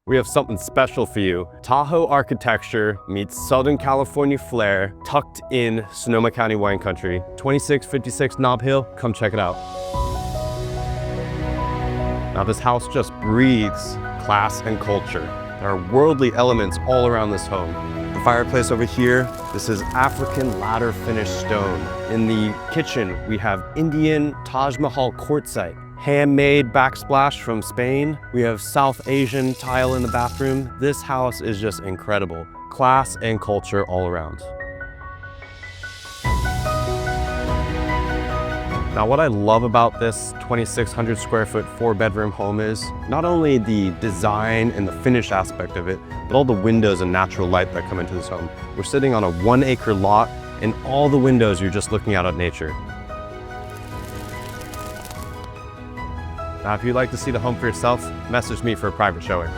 We have something special for you. Tahoe architecture meets Southern California flair, tucked in Sonoma County wine country. 2656 Nob Hill, come check it out. Now this house just breathes class and culture. There are worldly elements all around this home. The fireplace over here, this is African ladder finished stone. In the kitchen, we have Indian Taj Mahal quartzite. Handmade backsplash from Spain. We have South Asian tile in the bathroom. This house is just incredible. Class and culture all around. Now what I love about this 2,600 square foot 4-bedroom home is not only the design and the finish aspect of it, but all the windows and natural light that come into this home. We're sitting on a 1-acre lot, and all the windows you're just looking out at nature. Now, if you'd like to see the home for yourself, message me for a private showing.